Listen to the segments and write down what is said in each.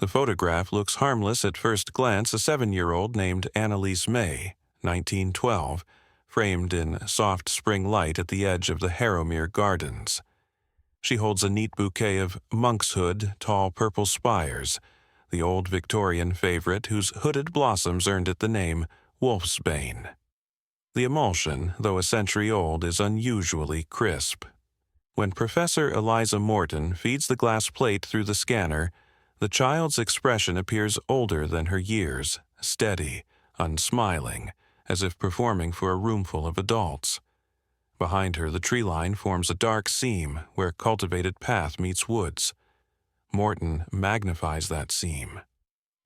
The photograph looks harmless at first glance. A 7-year-old named Annalise May, 1912, framed in soft spring light at the edge of the Harrowmere gardens. She holds a neat bouquet of Monkshood tall purple spires, the old Victorian favorite whose hooded blossoms earned it the name Wolfsbane. The emulsion, though a century old, is unusually crisp. When Professor Eliza Morton feeds the glass plate through the scanner, the child's expression appears older than her years, steady, unsmiling, as if performing for a roomful of adults. Behind her, the treeline forms a dark seam where cultivated path meets woods. Morton magnifies that seam.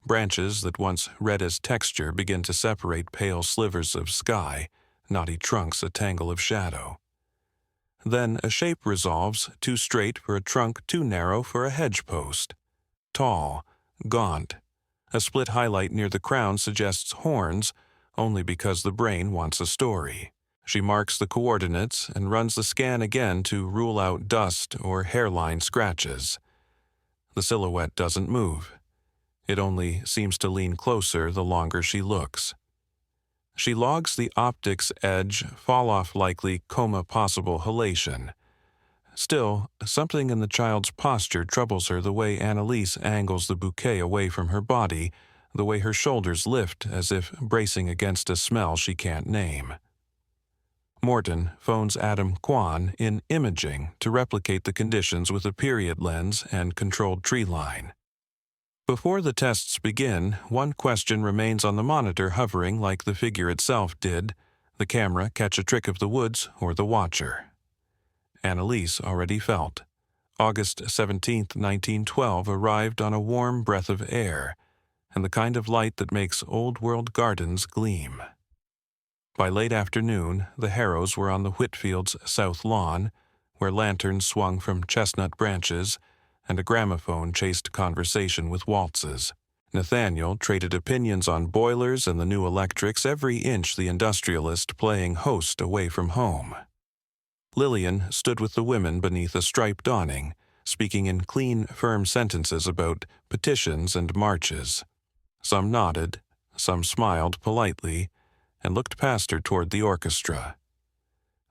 Branches that once red as texture begin to separate pale slivers of sky, knotty trunks a tangle of shadow. Then a shape resolves, too straight for a trunk, too narrow for a hedge post. Tall, gaunt. A split highlight near the crown suggests horns, only because the brain wants a story. She marks the coordinates and runs the scan again to rule out dust or hairline scratches. The silhouette doesn't move. It only seems to lean closer the longer she looks. She logs the optic's edge, fall-off likely, coma possible halation. Still, something in the child's posture troubles her, the way Annalise angles the bouquet away from her body, the way her shoulders lift as if bracing against a smell she can't name. Morton phones Adam Kwan in imaging to replicate the conditions with a period lens and controlled treeline. Before the tests begin, one question remains on the monitor hovering like the figure itself did: the camera catch a trick of the woods or the watcher? Annalise already felt. August 17, 1912 arrived on a warm breath of air, and the kind of light that makes old-world gardens gleam. By late afternoon, the Harrows were on the Whitfields' south lawn, where lanterns swung from chestnut branches, and a gramophone chased conversation with waltzes. Nathaniel traded opinions on boilers and the new electrics, every inch the industrialist playing host away from home. Lillian stood with the women beneath a striped awning, speaking in clean, firm sentences about petitions and marches. Some nodded, some smiled politely, and looked past her toward the orchestra.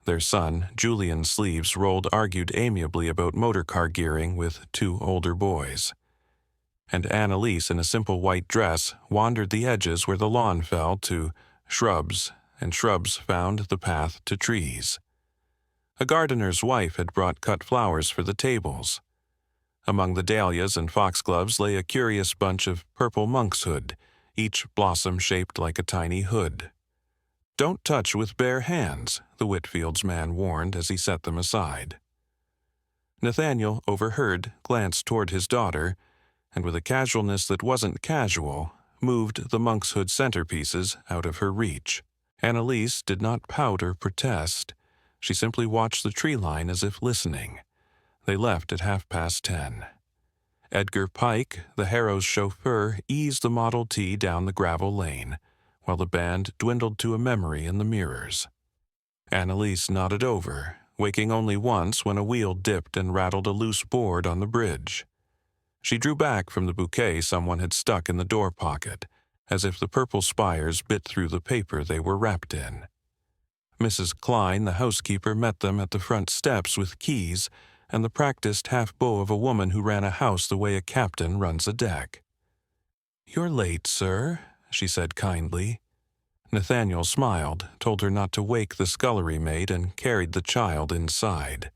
Their son, Julian's sleeves rolled, argued amiably about motorcar gearing with 2 older boys. And Annalise, in a simple white dress, wandered the edges where the lawn fell to shrubs, and shrubs found the path to trees. A gardener's wife had brought cut flowers for the tables. Among the dahlias and foxgloves lay a curious bunch of purple monkshood, each blossom shaped like a tiny hood. "Don't touch with bare hands," the Whitfields man warned as he set them aside. Nathaniel, overheard, glanced toward his daughter, and with a casualness that wasn't casual, moved the monkshood centerpieces out of her reach. Annalise did not pout or protest. She simply watched the tree line as if listening. They left at 10:30. Edgar Pike, the Harrow's chauffeur, eased the Model T down the gravel lane, while the band dwindled to a memory in the mirrors. Annalise nodded over, waking only once when a wheel dipped and rattled a loose board on the bridge. She drew back from the bouquet someone had stuck in the door pocket, as if the purple spires bit through the paper they were wrapped in. Mrs. Klein, the housekeeper, met them at the front steps with keys and the practiced half-bow of a woman who ran a house the way a captain runs a deck. "You're late, sir," she said kindly. Nathaniel smiled, told her not to wake the scullery maid, and carried the child inside.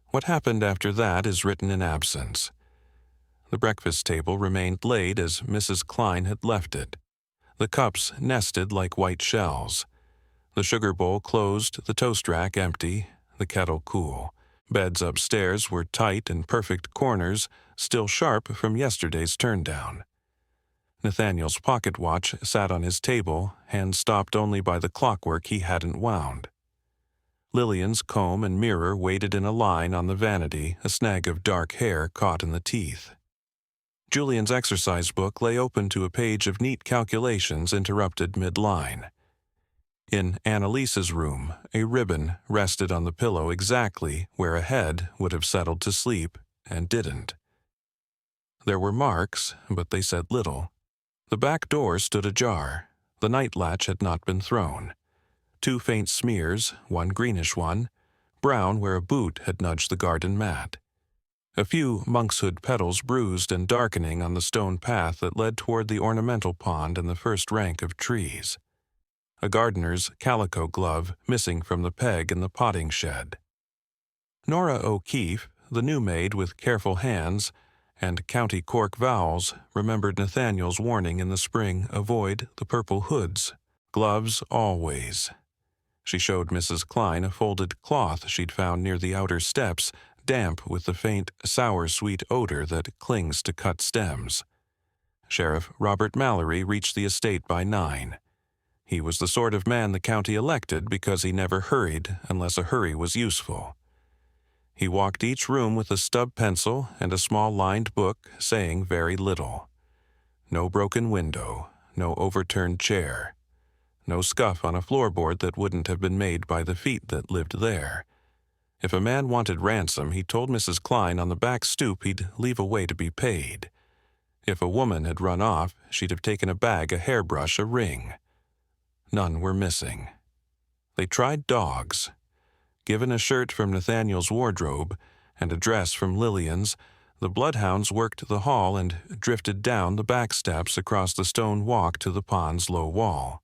What happened after that is written in absence. The breakfast table remained laid as Mrs. Klein had left it. The cups nested like white shells. The sugar bowl closed, the toast rack empty, the kettle cool. Beds upstairs were tight and perfect corners, still sharp from yesterday's turn-down. Nathaniel's pocket watch sat on his table, hand stopped only by the clockwork he hadn't wound. Lillian's comb and mirror waited in a line on the vanity, a snag of dark hair caught in the teeth. Julian's exercise book lay open to a page of neat calculations interrupted mid-line. In Annalise's room, a ribbon rested on the pillow exactly where a head would have settled to sleep and didn't. There were marks, but they said little. The back door stood ajar. The night latch had not been thrown. 2 faint smears, one greenish one, brown where a boot had nudged the garden mat. A few Monkshood petals bruised and darkening on the stone path that led toward the ornamental pond and the first rank of trees. A gardener's calico glove missing from the peg in the potting shed. Nora O'Keefe, the new maid with careful hands and County Cork vowels, remembered Nathaniel's warning in the spring, avoid the purple hoods. Gloves always. She showed Mrs. Klein a folded cloth she'd found near the outer steps, damp with the faint, sour-sweet odor that clings to cut stems. Sheriff Robert Mallory reached the estate by 9. He was the sort of man the county elected because he never hurried unless a hurry was useful. He walked each room with a stub pencil and a small lined book, saying very little. No broken window, no overturned chair, no scuff on a floorboard that wouldn't have been made by the feet that lived there. If a man wanted ransom, he told Mrs. Klein on the back stoop he'd leave a way to be paid. If a woman had run off, she'd have taken a bag, a hairbrush, a ring. None were missing. They tried dogs. Given a shirt from Nathaniel's wardrobe and a dress from Lillian's, the bloodhounds worked the hall and drifted down the back steps across the stone walk to the pond's low wall.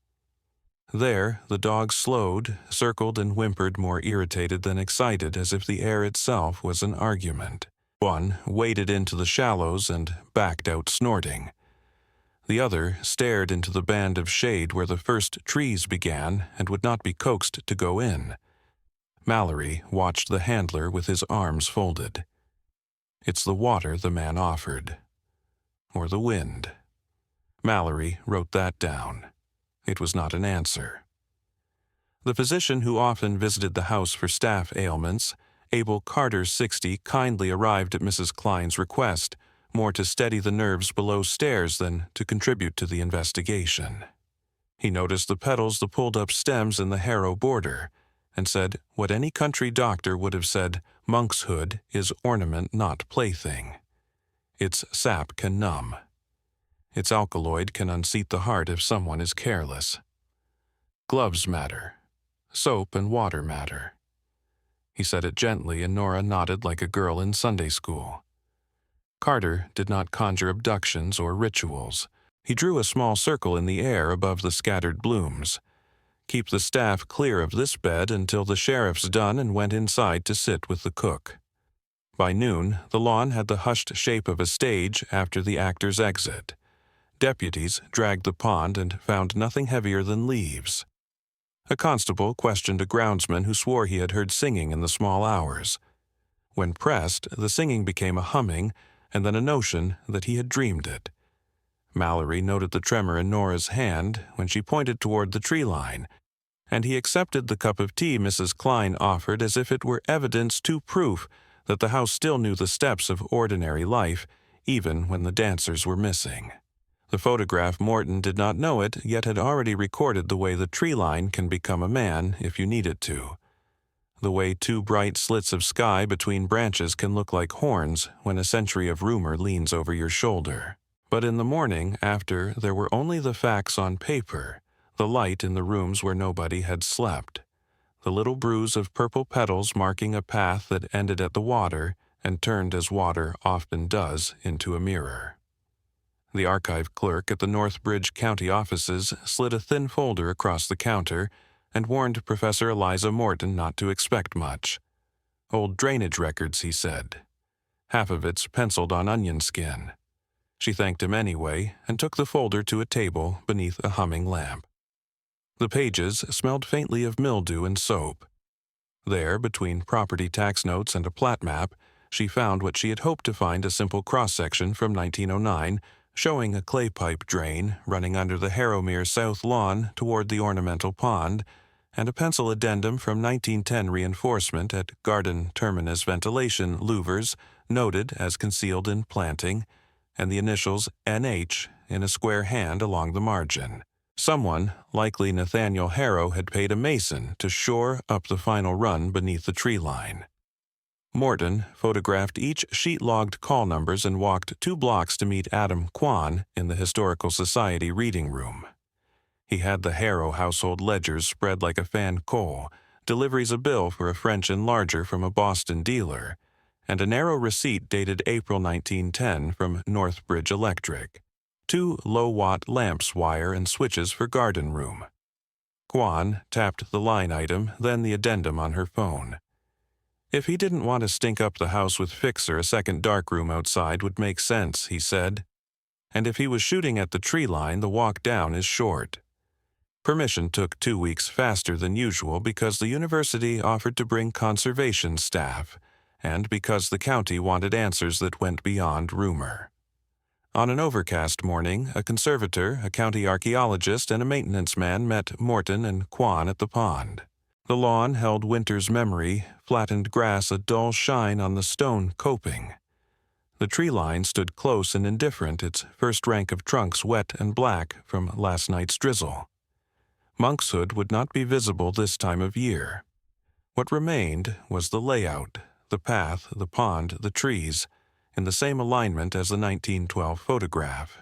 There, the dogs slowed, circled, and whimpered more irritated than excited, as if the air itself was an argument. One waded into the shallows and backed out snorting. The other stared into the band of shade where the first trees began and would not be coaxed to go in. Mallory watched the handler with his arms folded. It's the water the man offered. Or the wind. Mallory wrote that down. It was not an answer. The physician who often visited the house for staff ailments, Abel Carter, 60, kindly arrived at Mrs. Klein's request, more to steady the nerves below stairs than to contribute to the investigation. He noticed the petals, the pulled-up stems, and the Harrow border, and said what any country doctor would have said, Monkshood is ornament, not plaything. Its sap can numb. Its alkaloid can unseat the heart if someone is careless. Gloves matter. Soap and water matter. He said it gently, and Nora nodded like a girl in Sunday school. Carter did not conjure abductions or rituals. He drew a small circle in the air above the scattered blooms. Keep the staff clear of this bed until the sheriff's done, and went inside to sit with the cook. By noon, the lawn had the hushed shape of a stage after the actor's exit. Deputies dragged the pond and found nothing heavier than leaves. A constable questioned a groundsman who swore he had heard singing in the small hours. When pressed, the singing became a humming, and then a notion that he had dreamed it. Mallory noted the tremor in Nora's hand when she pointed toward the tree line, and he accepted the cup of tea Mrs. Klein offered as if it were evidence too proof that the house still knew the steps of ordinary life, even when the dancers were missing. The photograph Morton did not know it, yet had already recorded the way the tree line can become a man if you need it to. The way 2 bright slits of sky between branches can look like horns when a century of rumor leans over your shoulder. But in the morning after, there were only the facts on paper, the light in the rooms where nobody had slept, the little bruise of purple petals marking a path that ended at the water and turned as water often does into a mirror. The archive clerk at the Northbridge County offices slid a thin folder across the counter and warned Professor Eliza Morton not to expect much. Old drainage records, he said. Half of it's penciled on onion skin. She thanked him anyway and took the folder to a table beneath a humming lamp. The pages smelled faintly of mildew and soap. There, between property tax notes and a plat map, she found what she had hoped to find, a simple cross-section from 1909, showing a clay pipe drain running under the Harrowmere south lawn toward the ornamental pond, and a pencil addendum from 1910 reinforcement at garden terminus ventilation louvers, noted as concealed in planting, and the initials NH in a square hand along the margin. Someone, likely Nathaniel Harrow, had paid a mason to shore up the final run beneath the tree line. Morton photographed each sheet-logged call numbers and walked 2 blocks to meet Adam Kwan in the Historical Society reading room. He had the Harrow household ledgers spread like a fan coal, deliveries a bill for a French enlarger from a Boston dealer, and a narrow receipt dated April 1910 from Northbridge Electric. 2 low-watt lamps, wire, and switches for garden room. Kwan tapped the line item, then the addendum on her phone. If he didn't want to stink up the house with Fixer, a second darkroom outside would make sense, he said. And if he was shooting at the tree line, the walk down is short. Permission took 2 weeks faster than usual because the university offered to bring conservation staff, and because the county wanted answers that went beyond rumor. On an overcast morning, a conservator, a county archaeologist, and a maintenance man met Morton and Kwan at the pond. The lawn held winter's memory, flattened grass a dull shine on the stone coping. The tree line stood close and indifferent, its first rank of trunks wet and black from last night's drizzle. Monkshood would not be visible this time of year. What remained was the layout, the path, the pond, the trees, in the same alignment as the 1912 photograph.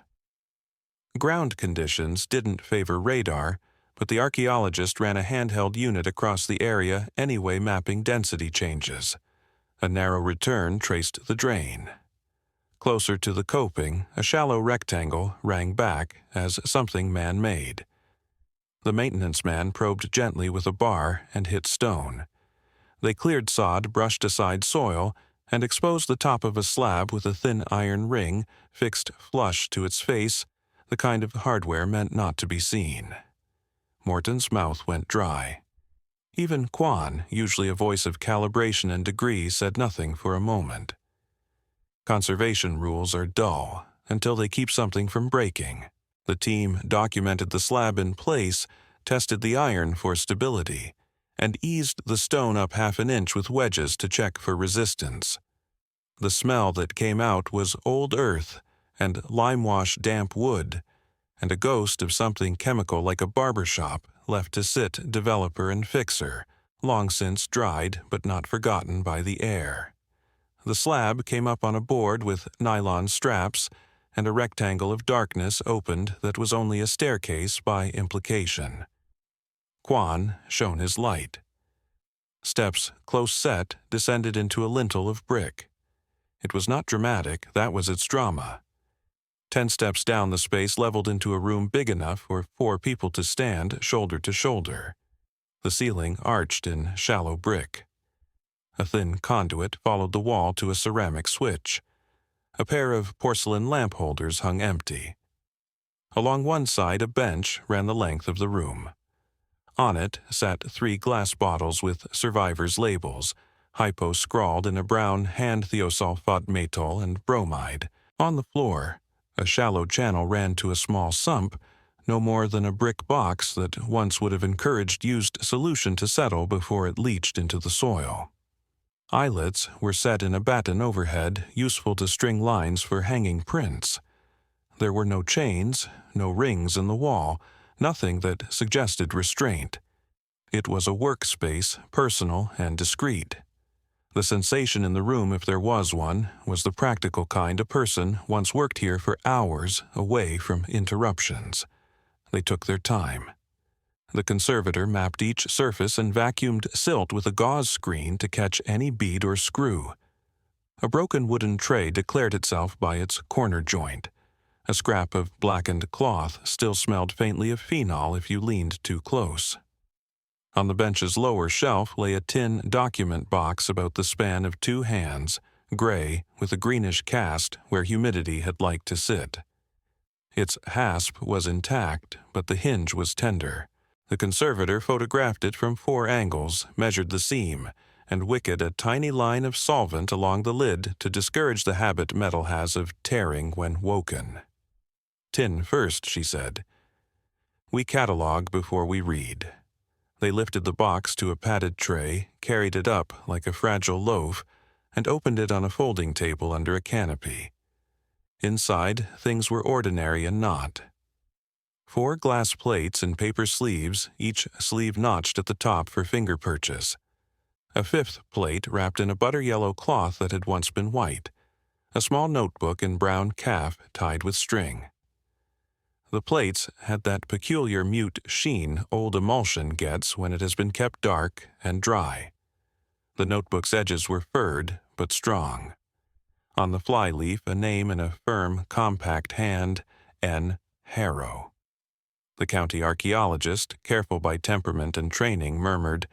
Ground conditions didn't favor radar, but the archaeologist ran a handheld unit across the area anyway, mapping density changes. A narrow return traced the drain. Closer to the coping, a shallow rectangle rang back as something man-made. The maintenance man probed gently with a bar and hit stone. They cleared sod, brushed aside soil, and exposed the top of a slab with a thin iron ring fixed flush to its face, the kind of hardware meant not to be seen. Morton's mouth went dry. Even Kwan, usually a voice of calibration and degree, said nothing for a moment. Conservation rules are dull until they keep something from breaking. The team documented the slab in place, tested the iron for stability, and eased the stone up half an inch with wedges to check for resistance. The smell that came out was old earth and lime-wash damp wood, and a ghost of something chemical like a barber shop left to sit developer and fixer, long since dried but not forgotten by the air. The slab came up on a board with nylon straps, and a rectangle of darkness opened that was only a staircase by implication. Kwan shone his light. Steps close set descended into a lintel of brick. It was not dramatic, that was its drama. 10 steps down, the space leveled into a room big enough for 4 people to stand shoulder to shoulder. The ceiling arched in shallow brick. A thin conduit followed the wall to a ceramic switch. A pair of porcelain lamp holders hung empty. Along one side, a bench ran the length of the room. On it sat 3 glass bottles with survivors' labels, hypo scrawled in a brown hand thiosulfate metol and bromide. On the floor, a shallow channel ran to a small sump, no more than a brick box that once would have encouraged used solution to settle before it leached into the soil. Eyelets were set in a batten overhead, useful to string lines for hanging prints. There were no chains, no rings in the wall, nothing that suggested restraint. It was a workspace, personal and discreet. The sensation in the room, if there was one, was the practical kind. A person once worked here for hours away from interruptions. They took their time. The conservator mapped each surface and vacuumed silt with a gauze screen to catch any bead or screw. A broken wooden tray declared itself by its corner joint. A scrap of blackened cloth still smelled faintly of phenol if you leaned too close. On the bench's lower shelf lay a tin document box about the span of 2 hands, gray, with a greenish cast where humidity had liked to sit. Its hasp was intact, but the hinge was tender. The conservator photographed it from 4 angles, measured the seam, and wicked a tiny line of solvent along the lid to discourage the habit metal has of tearing when woken. "Tin first," she said. "We catalog before we read." They lifted the box to a padded tray, carried it up like a fragile loaf, and opened it on a folding table under a canopy. Inside, things were ordinary and not. 4 glass plates in paper sleeves, each sleeve notched at the top for finger purchase. a fifth plate wrapped in a butter-yellow cloth that had once been white, a small notebook in brown calf tied with string. The plates had that peculiar mute sheen old emulsion gets when it has been kept dark and dry. The notebook's edges were furred but strong. On the flyleaf a name in a firm, compact hand, N. Harrow. The county archaeologist, careful by temperament and training, murmured,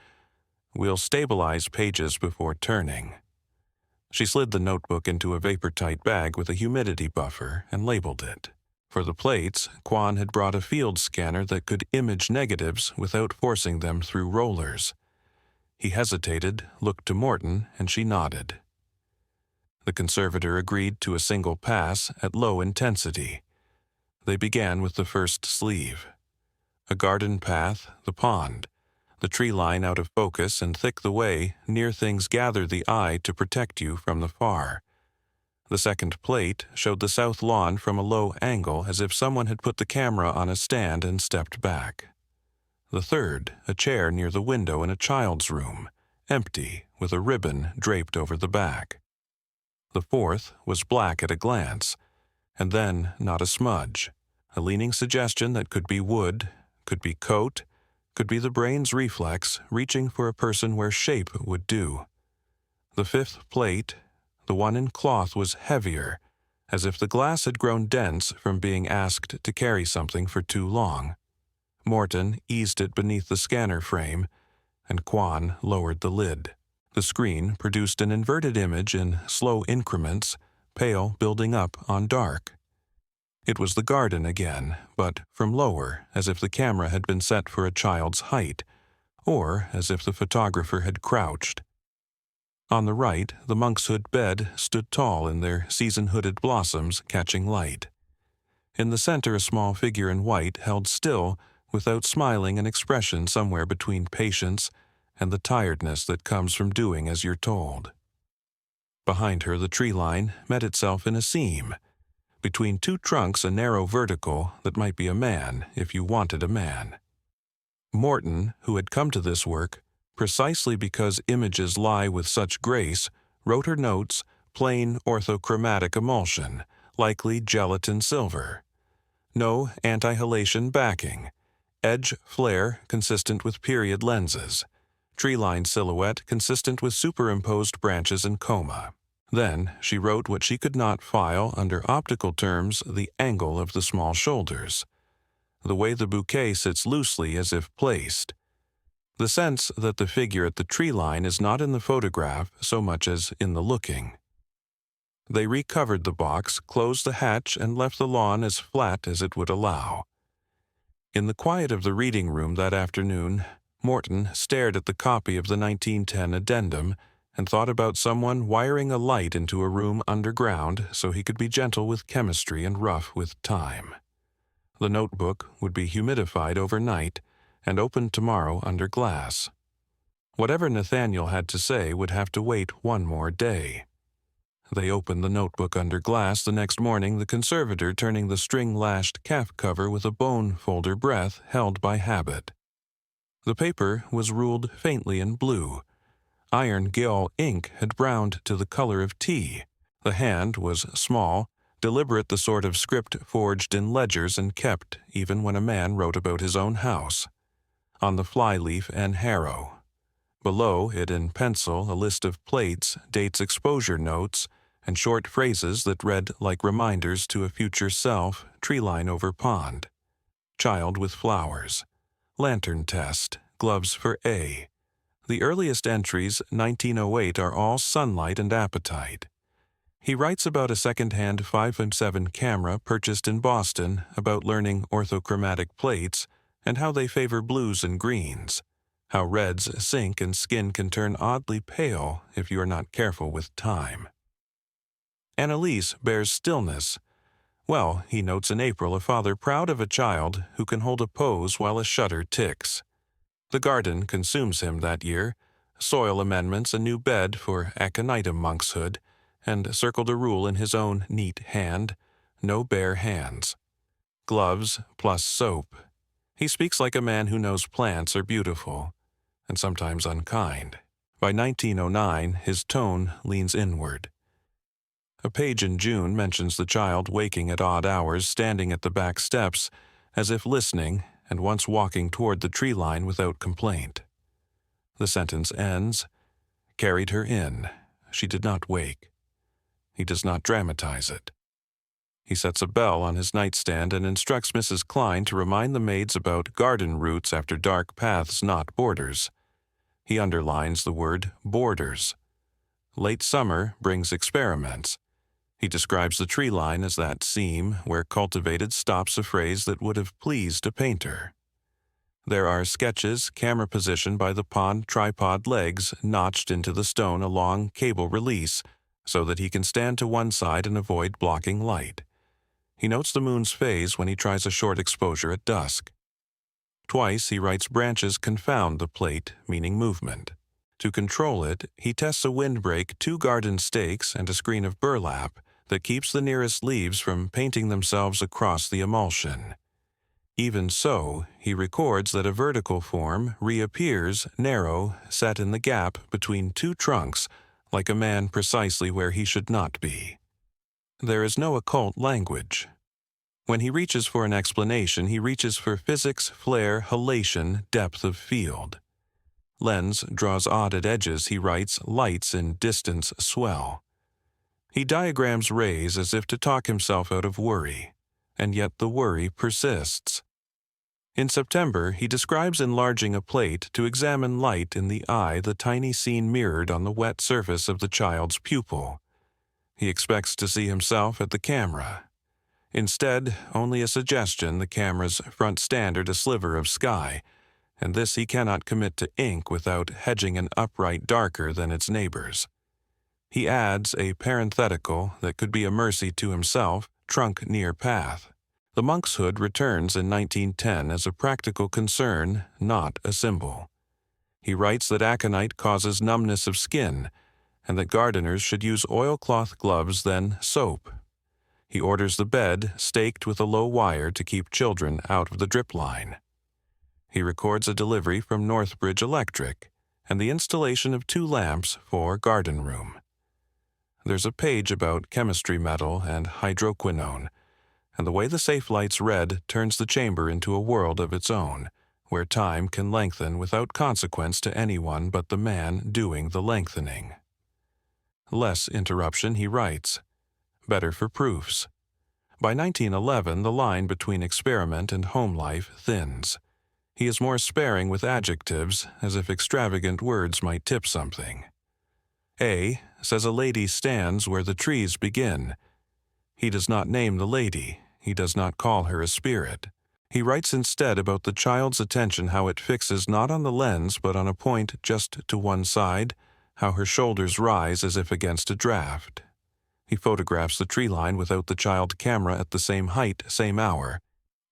"We'll stabilize pages before turning." She slid the notebook into a vapor-tight bag with a humidity buffer and labeled it. For the plates, Quan had brought a field scanner that could image negatives without forcing them through rollers. He hesitated, looked to Morton, and she nodded. The conservator agreed to a single pass at low intensity. They began with the first sleeve. A garden path, the pond, the tree line out of focus and thick the way, near things gather the eye to protect you from the far. The second plate showed the south lawn from a low angle as if someone had put the camera on a stand and stepped back. The third, a chair near the window in a child's room, empty, with a ribbon draped over the back. The fourth was black at a glance, and then not a smudge, a leaning suggestion that could be wood, could be coat, could be the brain's reflex reaching for a person where shape would do. The fifth plate, the one in cloth, was heavier, as if the glass had grown dense from being asked to carry something for too long. Morton eased it beneath the scanner frame, and Quan lowered the lid. The screen produced an inverted image in slow increments, pale building up on dark. It was the garden again, but from lower, as if the camera had been set for a child's height, or as if the photographer had crouched. On the right, the Monkshood bed stood tall in their season-hooded blossoms catching light. In the center, a small figure in white held still, without smiling, an expression somewhere between patience and the tiredness that comes from doing as you're told. Behind her, the tree line met itself in a seam. Between two trunks, a narrow vertical that might be a man if you wanted a man. Morton, who had come to this work, precisely because images lie with such grace, wrote her notes, plain orthochromatic emulsion, likely gelatin silver. No anti-halation backing. Edge flare consistent with period lenses. Tree-line silhouette consistent with superimposed branches and coma. Then she wrote what she could not file under optical terms, the angle of the small shoulders. The way the bouquet sits loosely as if placed. The sense that the figure at the tree line is not in the photograph so much as in the looking. They recovered the box, closed the hatch, and left the lawn as flat as it would allow. In the quiet of the reading room that afternoon, Morton stared at the copy of the 1910 addendum and thought about someone wiring a light into a room underground so he could be gentle with chemistry and rough with time. The notebook would be humidified overnight and opened tomorrow under glass. Whatever Nathaniel had to say would have to wait one more day. They opened the notebook under glass the next morning, the conservator turning the string-lashed calf cover with a bone folder breath held by habit. The paper was ruled faintly in blue. Iron Gill ink had browned to the color of tea. The hand was small, deliberate, the sort of script forged in ledgers and kept even when a man wrote about his own house. On the flyleaf, N. Harrow. Below it in pencil, a list of plates, dates, exposure notes, and short phrases that read like reminders to a future self, tree line over pond. Child with flowers. Lantern test, gloves for A. The earliest entries, 1908, are all sunlight and appetite. He writes about a second-hand 5.7 camera purchased in Boston, about learning orthochromatic plates, and how they favor blues and greens, how reds sink and skin can turn oddly pale if you are not careful with time. Annalise bears stillness. Well, he notes in April a father proud of a child who can hold a pose while a shutter ticks. The garden consumes him that year, soil amendments, a new bed for aconitum monkshood, and circled a rule in his own neat hand, no bare hands. Gloves plus soap. He speaks like a man who knows plants are beautiful, and sometimes unkind. By 1909, his tone leans inward. A page in June mentions the child waking at odd hours, standing at the back steps, as if listening, and once walking toward the tree line without complaint. The sentence ends, "Carried her in. She did not wake." He does not dramatize it. He sets a bell on his nightstand and instructs Mrs. Klein to remind the maids about garden routes after dark paths, not borders. He underlines the word borders. Late summer brings experiments. He describes the tree line as that seam where cultivated stops a phrase that would have pleased a painter. There are sketches camera positioned by the pond tripod legs notched into the stone along cable release so that he can stand to one side and avoid blocking light. He notes the moon's phase when he tries a short exposure at dusk. Twice he writes branches confound the plate, meaning movement. To control it, he tests a windbreak, 2 garden stakes, and a screen of burlap that keeps the nearest leaves from painting themselves across the emulsion. Even so, he records that a vertical form reappears, narrow, set in the gap between 2 trunks, like a man precisely where he should not be. There is no occult language. When he reaches for an explanation, he reaches for physics, flare, halation, depth of field. Lens draws odd at edges, he writes lights in distance swell. He diagrams rays as if to talk himself out of worry, and yet the worry persists. In September, he describes enlarging a plate to examine light in the eye, the tiny scene mirrored on the wet surface of the child's pupil. He expects to see himself at the camera. Instead, only a suggestion, the camera's front standard a sliver of sky, and this he cannot commit to ink without hedging an upright darker than its neighbors. He adds a parenthetical that could be a mercy to himself, trunk near path. The Monkshood returns in 1910 as a practical concern, not a symbol. He writes that aconite causes numbness of skin, and that gardeners should use oilcloth gloves then soap. He orders the bed staked with a low wire to keep children out of the drip line. He records a delivery from Northbridge Electric and the installation of 2 lamps for garden room. There's a page about chemistry metal and hydroquinone, and the way the safe light's red turns the chamber into a world of its own, where time can lengthen without consequence to anyone but the man doing the lengthening. Less interruption, he writes. Better for proofs. By 1911, the line between experiment and home life thins. He is more sparing with adjectives, as if extravagant words might tip something. A says a lady stands where the trees begin. He does not name the lady. He does not call her a spirit. He writes instead about the child's attention, how it fixes not on the lens but on a point just to one side, how her shoulders rise as if against a draft. He photographs the tree line without the child camera at the same height, same hour,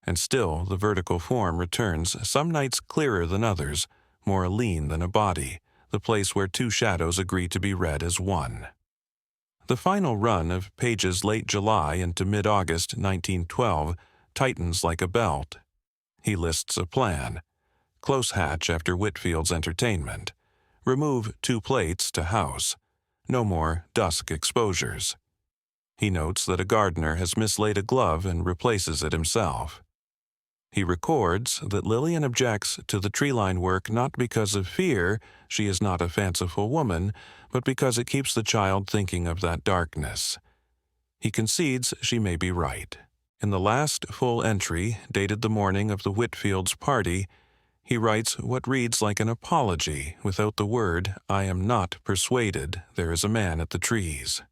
and still the vertical form returns, some nights clearer than others, more a lean than a body, the place where 2 shadows agree to be read as one. The final run of pages late July into mid-August 1912 tightens like a belt. He lists a plan. Close hatch after Whitfield's entertainment. Remove 2 plates to house. No more dusk exposures. He notes that a gardener has mislaid a glove and replaces it himself. He records that Lillian objects to the tree-line work not because of fear, she is not a fanciful woman, but because it keeps the child thinking of that darkness. He concedes she may be right. In the last full entry, dated the morning of the Whitfields' party, he writes what reads like an apology without the word, "I am not persuaded there is a man at the trees.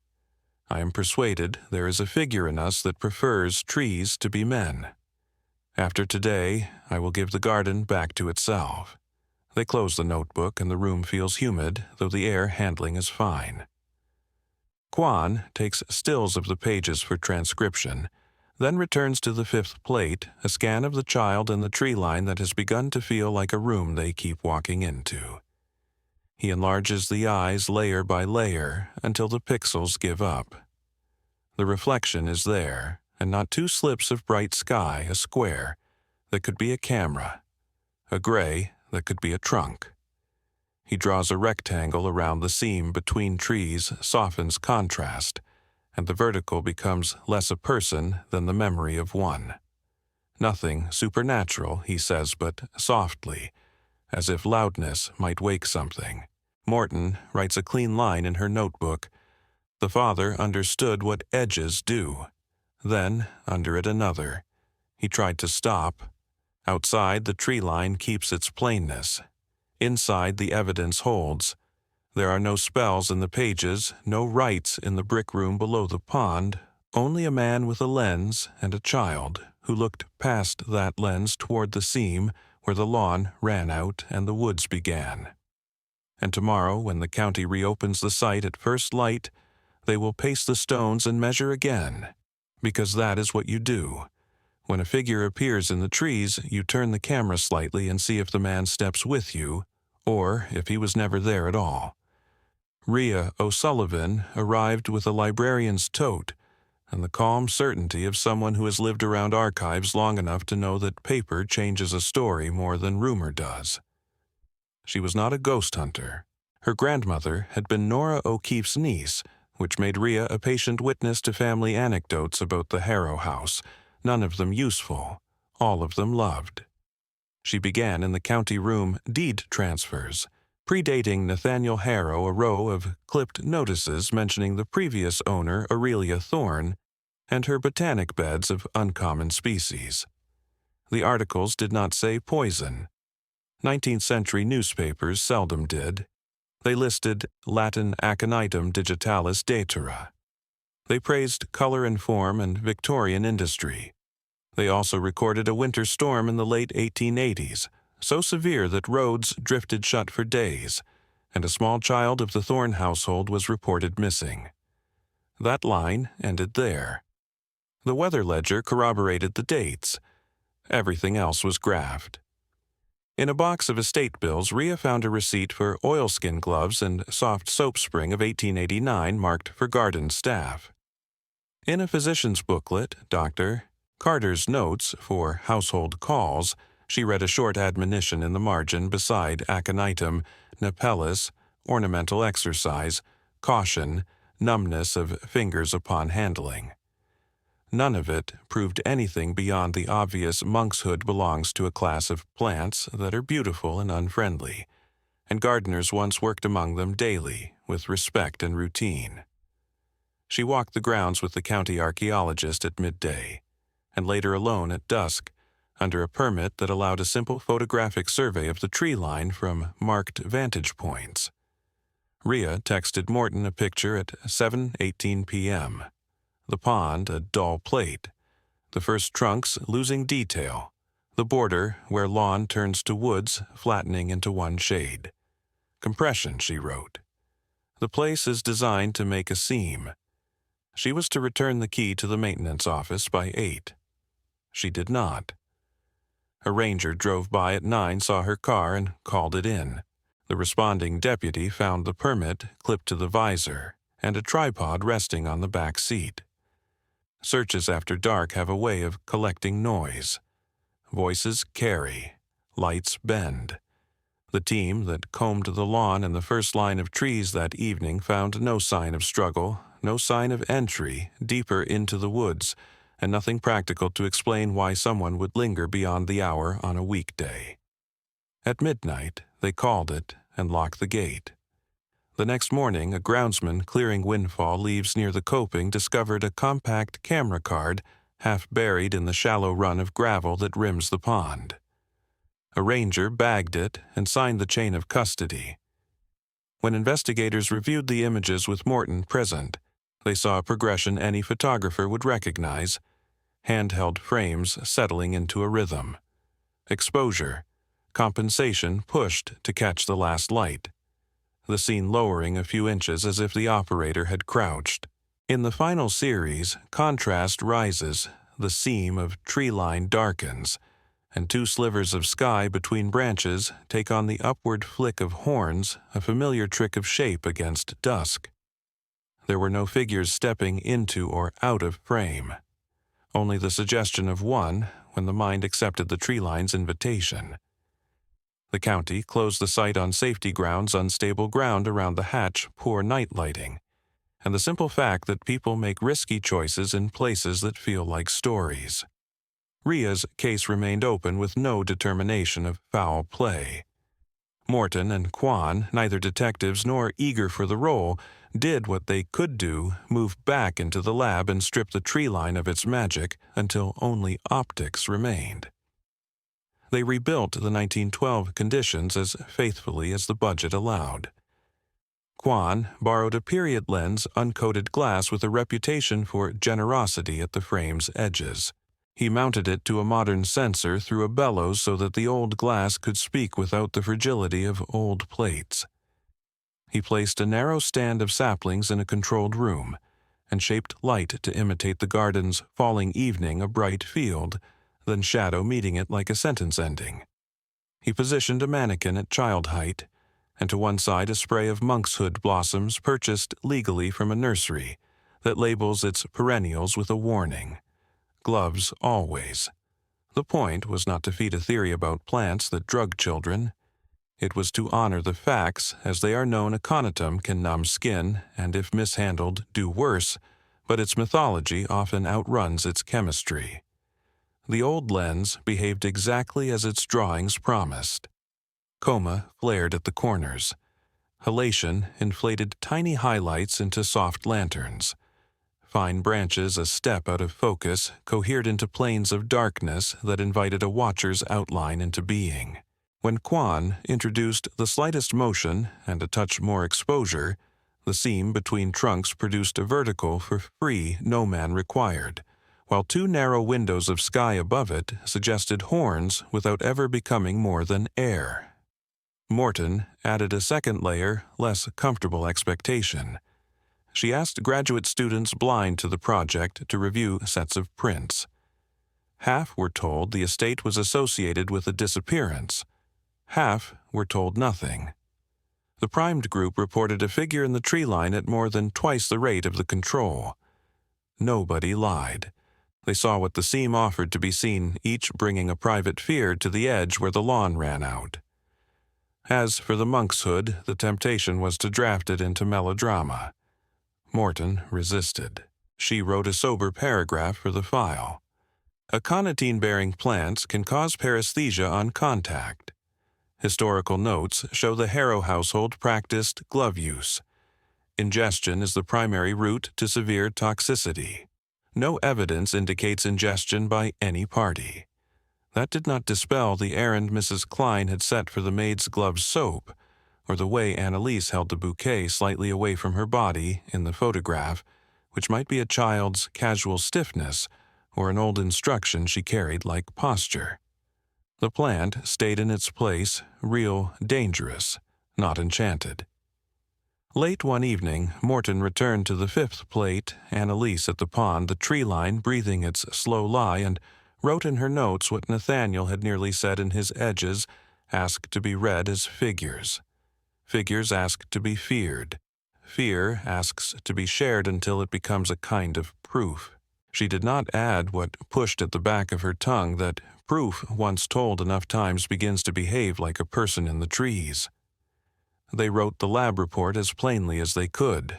I am persuaded there is a figure in us that prefers trees to be men. After today, I will give the garden back to itself." They close the notebook and the room feels humid, though the air handling is fine. Kwan takes stills of the pages for transcription, then returns to the 5th plate, a scan of the child and the tree line that has begun to feel like a room they keep walking into. He enlarges the eyes layer by layer until the pixels give up. The reflection is there, and not 2 slips of bright sky, a square, that could be a camera, a gray that could be a trunk. He draws a rectangle around the seam between trees, softens contrast, and the vertical becomes less a person than the memory of one. Nothing supernatural, he says, but softly, as if loudness might wake something. Morton writes a clean line in her notebook. The father understood what edges do. Then, under it another. He tried to stop. Outside, the tree line keeps its plainness. Inside, the evidence holds. There are no spells in the pages, no rites in the brick room below the pond, only a man with a lens and a child who looked past that lens toward the seam where the lawn ran out and the woods began. And tomorrow, when the county reopens the site at first light, they will paste the stones and measure again, because that is what you do. When a figure appears in the trees, you turn the camera slightly and see if the man steps with you, or if he was never there at all. Rhea O'Sullivan arrived with a librarian's tote and the calm certainty of someone who has lived around archives long enough to know that paper changes a story more than rumor does. She was not a ghost hunter. Her grandmother had been Nora O'Keefe's niece, which made Rhea a patient witness to family anecdotes about the Harrow house, none of them useful, all of them loved. She began in the county room deed transfers, predating Nathaniel Harrow, a row of clipped notices mentioning the previous owner, Aurelia Thorne, and her botanic beds of uncommon species. The articles did not say poison. 19th-century newspapers seldom did. They listed Latin aconitum digitalis datura. They praised color and form and Victorian industry. They also recorded a winter storm in the late 1880s, so severe that roads drifted shut for days, and a small child of the Thorne household was reported missing. That line ended there. The weather ledger corroborated the dates. Everything else was graft. In a box of estate bills, Rhea found a receipt for oilskin gloves and soft soap spring of 1889 marked for garden staff. In a physician's booklet, Dr. Carter's notes for household calls, she read a short admonition in the margin beside aconitum, napellus, ornamental exercise, caution, numbness of fingers upon handling. None of it proved anything beyond the obvious Monkshood belongs to a class of plants that are beautiful and unfriendly, and gardeners once worked among them daily with respect and routine. She walked the grounds with the county archaeologist at midday, and later alone at dusk, under a permit that allowed a simple photographic survey of the tree line from marked vantage points. Rhea texted Morton a picture at 7:18 p.m. The pond a dull plate, the first trunks losing detail, the border where lawn turns to woods flattening into one shade. Compression, she wrote. The place is designed to make a seam. She was to return the key to the maintenance office by 8. She did not. A ranger drove by at 9, saw her car, and called it in. The responding deputy found the permit clipped to the visor and a tripod resting on the back seat. Searches after dark have a way of collecting noise. Voices carry, lights bend. The team that combed the lawn and the first line of trees that evening found no sign of struggle, no sign of entry deeper into the woods, and nothing practical to explain why someone would linger beyond the hour on a weekday. At midnight, they called it and locked the gate. The next morning, a groundsman clearing windfall leaves near the coping discovered a compact camera card half buried in the shallow run of gravel that rims the pond. A ranger bagged it and signed the chain of custody. When investigators reviewed the images with Morton present, they saw a progression any photographer would recognize: handheld frames settling into a rhythm. Exposure, compensation pushed to catch the last light. The scene lowering a few inches as if the operator had crouched. In the final series, contrast rises, the seam of tree line darkens, and two slivers of sky between branches take on the upward flick of horns, a familiar trick of shape against dusk. There were no figures stepping into or out of frame, only the suggestion of one when the mind accepted the tree line's invitation. The county closed the site on safety grounds, unstable ground around the hatch, poor night lighting, and the simple fact that people make risky choices in places that feel like stories. Ria's case remained open with no determination of foul play. Morton and Kwan, neither detectives nor eager for the role, did what they could do, move back into the lab and strip the treeline of its magic until only optics remained. They rebuilt the 1912 conditions as faithfully as the budget allowed. Kwan borrowed a period lens uncoated glass with a reputation for generosity at the frame's edges. He mounted it to a modern sensor through a bellows so that the old glass could speak without the fragility of old plates. He placed a narrow stand of saplings in a controlled room and shaped light to imitate the garden's falling evening, a bright field, then shadow meeting it like a sentence ending. He positioned a mannequin at child height, and to one side a spray of Monkshood blossoms purchased legally from a nursery that labels its perennials with a warning. Gloves always. The point was not to feed a theory about plants that drug children. It was to honor the facts as they are known. Aconitum can numb skin and, if mishandled, do worse, but its mythology often outruns its chemistry. The old lens behaved exactly as its drawings promised. Coma flared at the corners. Halation inflated tiny highlights into soft lanterns. Fine branches, a step out of focus, cohered into planes of darkness that invited a watcher's outline into being. When Kwan introduced the slightest motion and a touch more exposure, the seam between trunks produced a vertical for free no man required, while two narrow windows of sky above it suggested horns without ever becoming more than air. Morton added a second layer, less comfortable expectation. She asked graduate students blind to the project to review sets of prints. Half were told the estate was associated with a disappearance. Half were told nothing. The primed group reported a figure in the tree line at more than twice the rate of the control. Nobody lied. They saw what the seam offered to be seen, each bringing a private fear to the edge where the lawn ran out. As for the Monkshood, the temptation was to draft it into melodrama. Morton resisted. She wrote a sober paragraph for the file. Aconitine-bearing plants can cause paresthesia on contact. Historical notes show the Harrow household practiced glove use. Ingestion is the primary route to severe toxicity. No evidence indicates ingestion by any party. That did not dispel the errand Mrs. Klein had set for the maid's glove soap, or the way Annalise held the bouquet slightly away from her body in the photograph, which might be a child's casual stiffness or an old instruction she carried like posture. The plant stayed in its place, real, dangerous, not enchanted. Late one evening, Morton returned to the fifth plate, Annalise at the pond, the tree line breathing its slow lie, and wrote in her notes what Nathaniel had nearly said in his edges, asked to be read as figures. Figures ask to be feared. Fear asks to be shared until it becomes a kind of proof. She did not add what pushed at the back of her tongue, that proof once told enough times begins to behave like a person in the trees. They wrote the lab report as plainly as they could.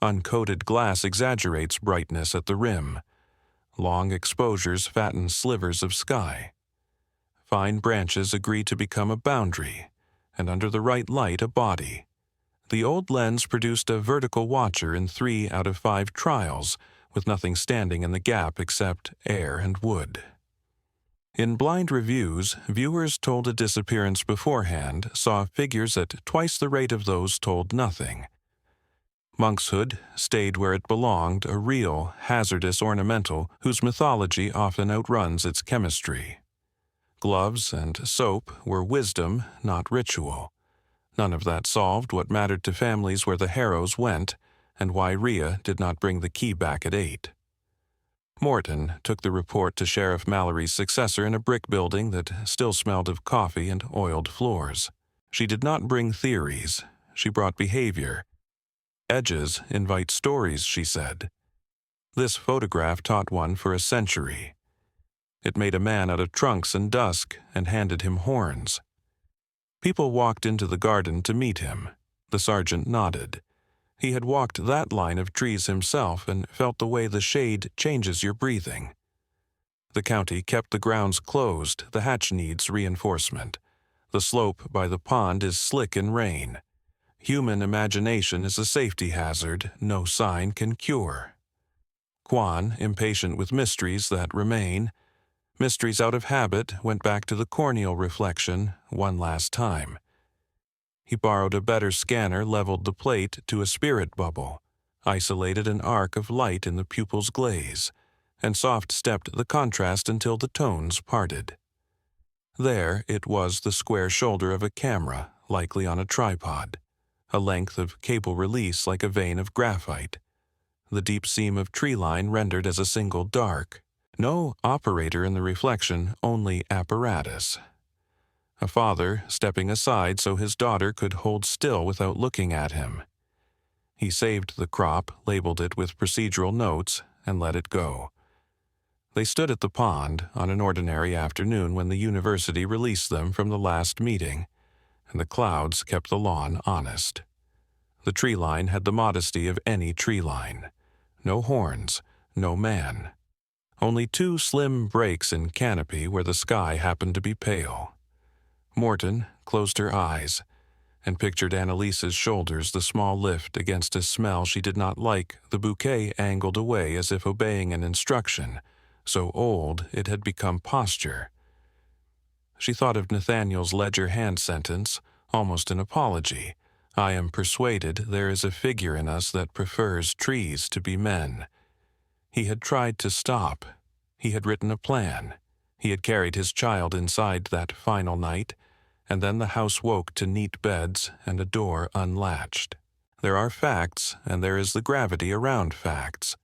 Uncoated glass exaggerates brightness at the rim. Long exposures fatten slivers of sky. Fine branches agree to become a boundary, and under the right light a body. The old lens produced a vertical watcher in 3 out of 5 trials, with nothing standing in the gap except air and wood. In blind reviews, viewers told a disappearance beforehand saw figures at twice the rate of those told nothing. Monkshood stayed where it belonged, a real, hazardous ornamental whose mythology often outruns its chemistry. Gloves and soap were wisdom, not ritual. None of that solved what mattered to families where the Harrows went, and why Ria did not bring the key back at 8. Morton took the report to Sheriff Mallory's successor in a brick building that still smelled of coffee and oiled floors. She did not bring theories. She brought behavior. Edges invite stories, she said. This photograph taught one for a century. It made a man out of trunks and dusk and handed him horns. People walked into the garden to meet him. The sergeant nodded. He had walked that line of trees himself and felt the way the shade changes your breathing. The county kept the grounds closed. The hatch needs reinforcement. The slope by the pond is slick in rain. Human imagination is a safety hazard no sign can cure. Quan, impatient with mysteries that remain, mysteries out of habit, went back to the corneal reflection one last time. He borrowed a better scanner, leveled the plate to a spirit bubble, isolated an arc of light in the pupil's glaze, and soft-stepped the contrast until the tones parted. There it was, the square shoulder of a camera, likely on a tripod, a length of cable release like a vein of graphite, the deep seam of treeline rendered as a single dark. No operator in the reflection, only apparatus. A father stepping aside so his daughter could hold still without looking at him. He saved the crop, labeled it with procedural notes, and let it go. They stood at the pond on an ordinary afternoon when the university released them from the last meeting, and the clouds kept the lawn honest. The tree line had the modesty of any tree line. No horns, no man. Only two slim breaks in canopy where the sky happened to be pale. Morton closed her eyes and pictured Annalise's shoulders, the small lift against a smell she did not like, the bouquet angled away as if obeying an instruction, so old it had become posture. She thought of Nathaniel's ledger hand sentence, almost an apology. I am persuaded there is a figure in us that prefers trees to be men. He had tried to stop. He had written a plan. He had carried his child inside that final night, and then the house woke to neat beds and a door unlatched. There are facts, and there is the gravity around facts.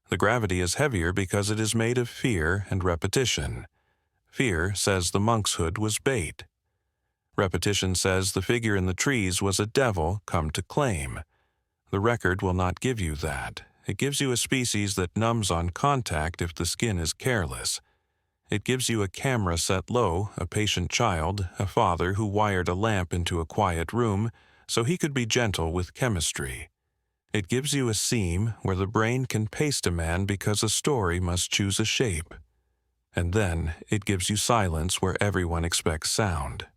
The gravity is heavier because it is made of fear and repetition. Fear says the Monkshood was bait. Repetition says the figure in the trees was a devil come to claim. The record will not give you that. It gives you a species that numbs on contact if the skin is careless. It gives you a camera set low, a patient child, a father who wired a lamp into a quiet room so he could be gentle with chemistry. It gives you a seam where the brain can paste a man because a story must choose a shape. And then it gives you silence where everyone expects sound.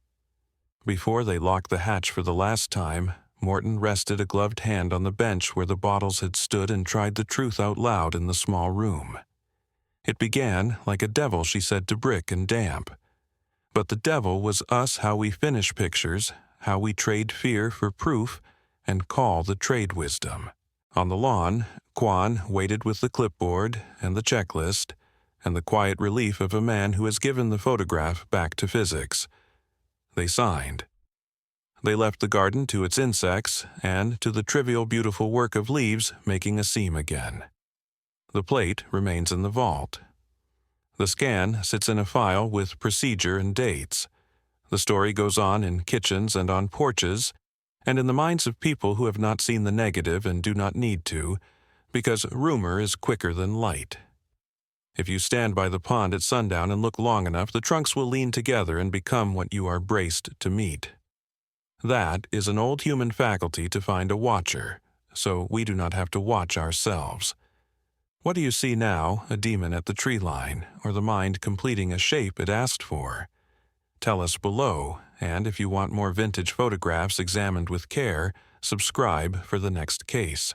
Before they locked the hatch for the last time, Morton rested a gloved hand on the bench where the bottles had stood and tried the truth out loud in the small room. It began like a devil, she said to Brick and Damp. But the devil was us, how we finish pictures, how we trade fear for proof, and call the trade wisdom. On the lawn, Quan waited with the clipboard and the checklist, and the quiet relief of a man who has given the photograph back to physics. They signed. They left the garden to its insects and to the trivial beautiful work of leaves making a seam again. The plate remains in the vault. The scan sits in a file with procedure and dates. The story goes on in kitchens and on porches, and in the minds of people who have not seen the negative and do not need to, because rumor is quicker than light. If you stand by the pond at sundown and look long enough, the trunks will lean together and become what you are braced to meet. That is an old human faculty to find a watcher, so we do not have to watch ourselves. What do you see now, a demon at the tree line, or the mind completing a shape it asked for? Tell us below, and if you want more vintage photographs examined with care, subscribe for the next case.